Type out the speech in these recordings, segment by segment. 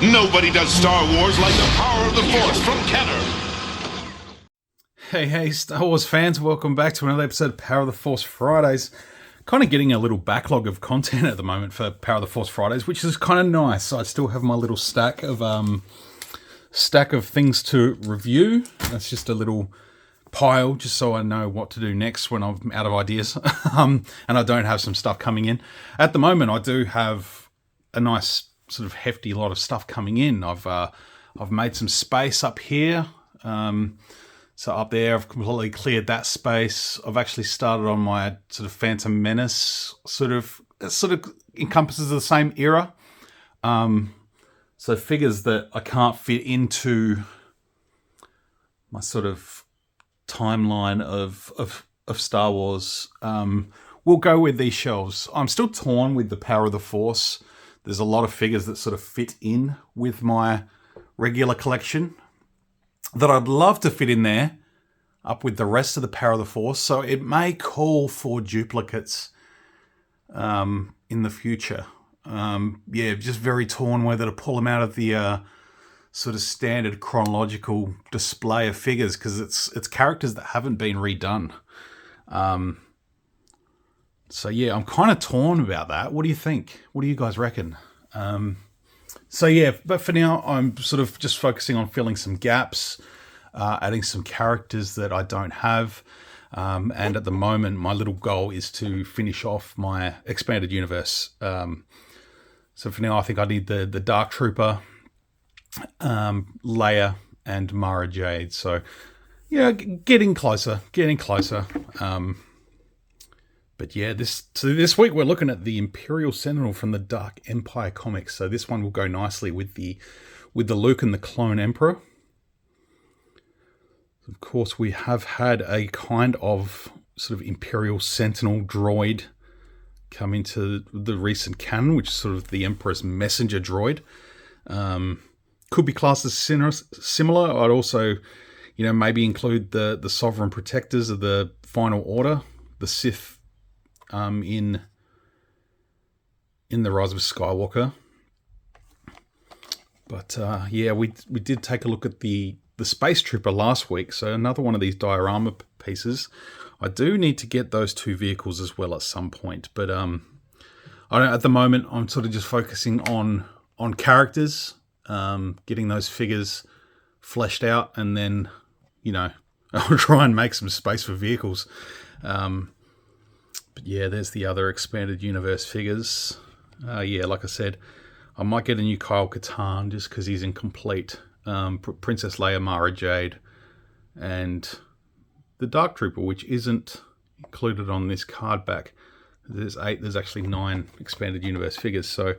Nobody does Star Wars like the power of the Force from Kenner. Hey, Star Wars fans, welcome back to another episode of Power of the Force Fridays. Kind of getting a little backlog of content at the moment for Power of the Force Fridays, which is kind of nice. I still have my little stack of things to review. That's just a little pile, just so I know what to do next when I'm out of ideas, and I don't have some stuff coming in. At the moment, I do have a nice sort of hefty lot of stuff coming in. I've made some space up here. So up there, I've completely cleared that space. I've actually started on my sort of Phantom Menace, sort of encompasses the same era. So figures that I can't fit into my sort of timeline of Star Wars will go with these shelves. I'm still torn with the Power of the Force. There's a lot of figures that sort of fit in with my regular collection that I'd love to fit in there up with the rest of the Power of the Force. So it may call for duplicates in the future. Just very torn whether to pull them out of the sort of standard chronological display of figures, because it's characters that haven't been redone. I'm kind of torn about that. What do you think? What do you guys reckon? But for now, I'm sort of just focusing on filling some gaps, adding some characters that I don't have. And at the moment, my little goal is to finish off my expanded universe. So for now, I think I need the Dark Trooper, Leia, and Mara Jade. So, yeah, getting closer. This week we're looking at the Imperial Sentinel from the Dark Empire comics. So this one will go nicely with the Luke and the Clone Emperor. Of course, we have had a kind of sort of Imperial Sentinel droid come into the recent canon, which is sort of the Emperor's messenger droid. Could be classed as similar. I'd also, maybe include the Sovereign Protectors of the Final Order, the Sith, in the Rise of Skywalker. But we did take a look at the Space Trooper last week, so another one of these diorama pieces. I do need to get those two vehicles as well at some point, but at the moment I'm sort of just focusing on characters, getting those figures fleshed out, and then I'll try and make some space for vehicles. But yeah, there's the other expanded universe figures. Like I said, I might get a new Kyle Katarn just because he's incomplete. Princess Leia, Mara Jade, and the Dark Trooper, which isn't included on this card back. There's 8. There's actually 9 expanded universe figures. So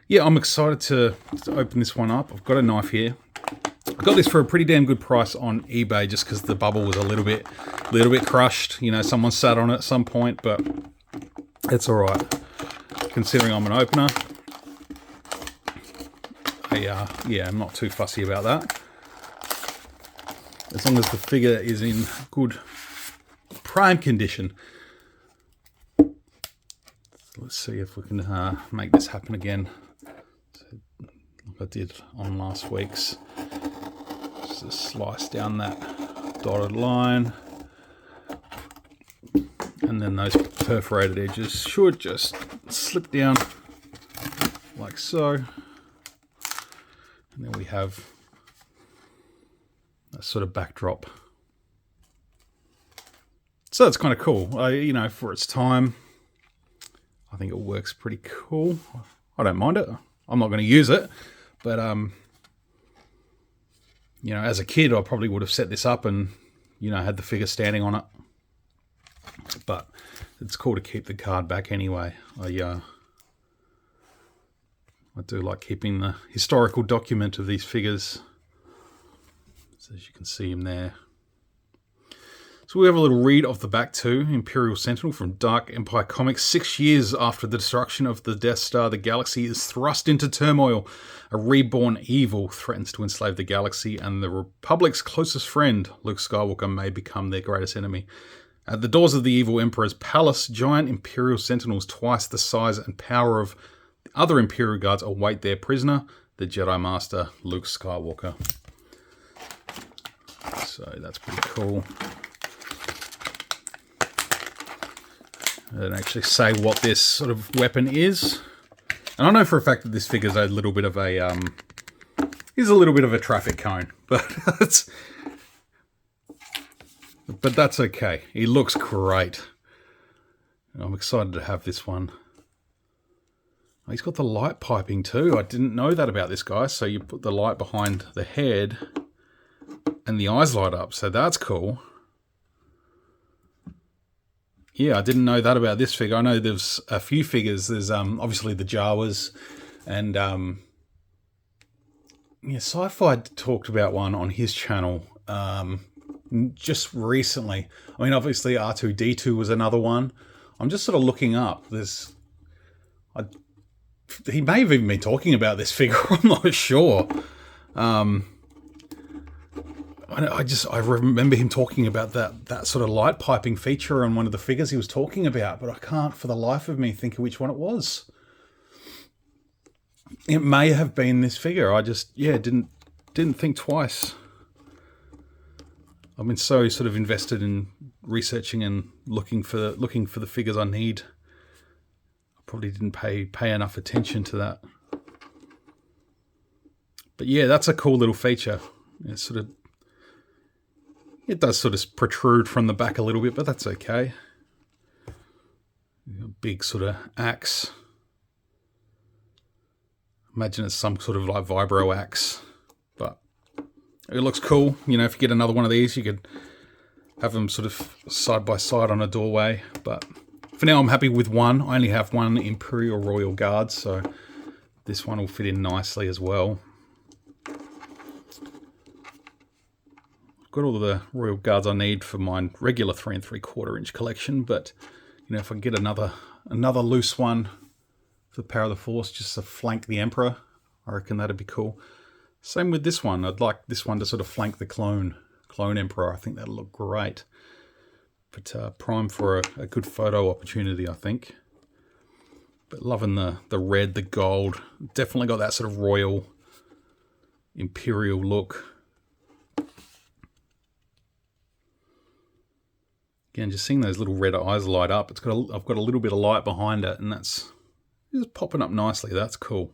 yeah, I'm excited to open this one up. I've got a knife here. I got this for a pretty damn good price on eBay just because the bubble was a little bit crushed. Someone sat on it at some point, but it's all right. Considering I'm an opener, I'm not too fussy about that. As long as the figure is in good prime condition. So let's see if we can make this happen again. So, like I did on last week's. Just slice down that dotted line, and then those perforated edges should just slip down like so, and then we have a sort of backdrop. So it's kind of cool. For its time, I think it works pretty cool. I don't mind it. I'm not going to use it, but as a kid, I probably would have set this up and, had the figure standing on it. But it's cool to keep the card back anyway. I do like keeping the historical document of these figures. So as you can see him there. So we have a little read off the back too. Imperial Sentinel from Dark Empire Comics. 6 years after the destruction of the Death Star, the galaxy is thrust into turmoil. A reborn evil threatens to enslave the galaxy, and the Republic's closest friend, Luke Skywalker, may become their greatest enemy. At the doors of the evil Emperor's palace, giant Imperial Sentinels twice the size and power of the other Imperial guards await their prisoner. the Jedi Master Luke Skywalker. So that's pretty cool. I don't actually say what this sort of weapon is. And I know for a fact that this figure's a little bit of a is a little bit of a traffic cone, but that's okay. He looks great. I'm excited to have this one. Oh, he's got the light piping too. I didn't know that about this guy. So you put the light behind the head and the eyes light up. So that's cool. Yeah, I didn't know that about this figure. I know there's a few figures. There's obviously the Jawas, and yeah, Sci-Fi talked about one on his channel just recently. I mean, obviously R2-D2 was another one. I'm just sort of looking up. He may have even been talking about this figure. I'm not sure. I remember him talking about that sort of light piping feature on one of the figures he was talking about, but I can't for the life of me think of which one it was. It may have been this figure. I just didn't think twice. I've been so sort of invested in researching and looking for the figures I need. I probably didn't pay enough attention to that. But yeah, that's a cool little feature. It does sort of protrude from the back a little bit, but that's okay. A big sort of axe. Imagine it's some sort of like vibro axe, but it looks cool. You know, if you get another one of these, you could have them sort of side by side on a doorway. But for now, I'm happy with one. I only have one Imperial Royal Guard, so this one will fit in nicely as well. Got all the Royal Guards I need for my regular 3 3/4 inch collection, but you know, if I get another loose one for the Power of the Force just to flank the Emperor, I reckon that'd be cool. Same with this one. I'd like this one to sort of flank the clone Emperor. I think that'll look great. But prime for a good photo opportunity, I think. But loving the red, the gold. Definitely got that sort of royal Imperial look. Again, just seeing those little red eyes light up. I've got a little bit of light behind it, and that's just popping up nicely. That's cool.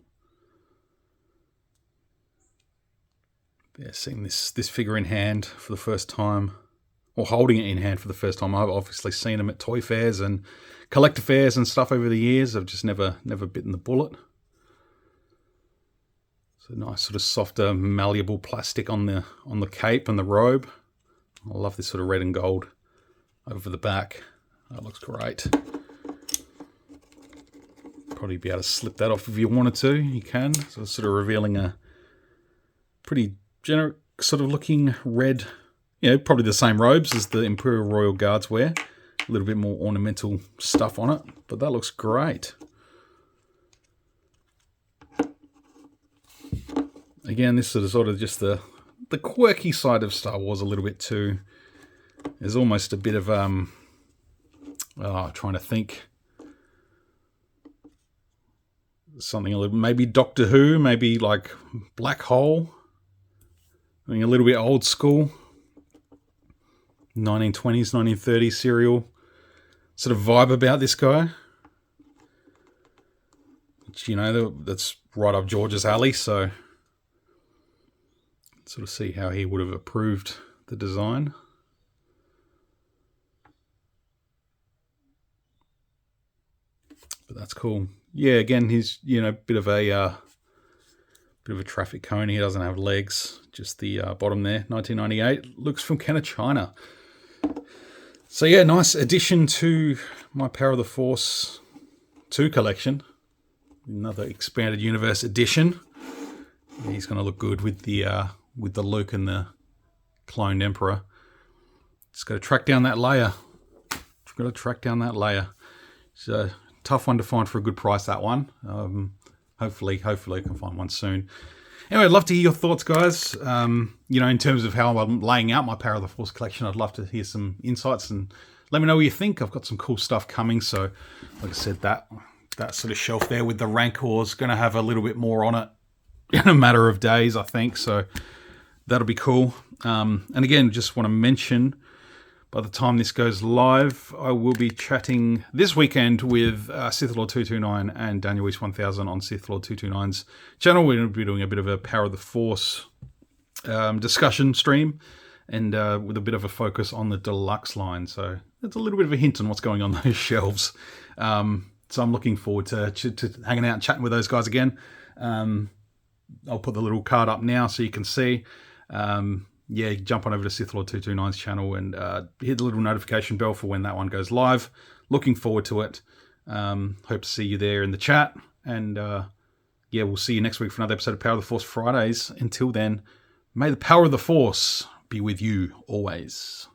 Yeah, seeing this figure in hand for the first time, or holding it in hand for the first time. I've obviously seen them at toy fairs and collector fairs and stuff over the years. I've just never bitten the bullet. It's a nice sort of softer, malleable plastic on the cape and the robe. I love this sort of red and gold over the back. That looks great. Probably be able to slip that off if you wanted to. You can. So it's sort of revealing a pretty generic sort of looking red, you know, probably the same robes as the Imperial Royal Guards wear. A little bit more ornamental stuff on it, but that looks great. Again, this is sort of just the quirky side of Star Wars a little bit too. There's almost a bit of trying to think, something a little, maybe Doctor Who, maybe like Black Hole. I mean, a little bit old school, 1920s, 1930s serial sort of vibe about this guy. Which, you know, that's right up George's alley, so sort of see how he would have approved the design. But that's cool. Yeah, again, he's, you know, bit of a traffic cone. He doesn't have legs, just the bottom there. 1998. Looks from Kenner, China. So yeah, nice addition to my Power of the Force 2 collection. Another expanded universe edition. He's going to look good with the Luke and the cloned Emperor. Just got to track down that layer. It's a tough one to find for a good price, that one. Hopefully I can find one soon. Anyway, I'd love to hear your thoughts, guys. You know, in terms of how I'm laying out my Power of the Force collection, I'd love to hear some insights and let me know what you think. I've got some cool stuff coming. So, like I said, that sort of shelf there with the Rancors going to have a little bit more on it in a matter of days, I think. So that'll be cool. And again, just want to mention, by the time this goes live, I will be chatting this weekend with Sith Lord 229 and Daniel East 1000 on Sith Lord 229's channel. We're going to be doing a bit of a Power of the Force discussion stream, and with a bit of a focus on the deluxe line. So that's a little bit of a hint on what's going on those shelves. So I'm looking forward to hanging out and chatting with those guys again. I'll put the little card up now so you can see. Jump on over to Sith Lord 229's channel and hit the little notification bell for when that one goes live. Looking forward to it. Hope to see you there in the chat. And we'll see you next week for another episode of Power of the Force Fridays. Until then, may the power of the Force be with you always.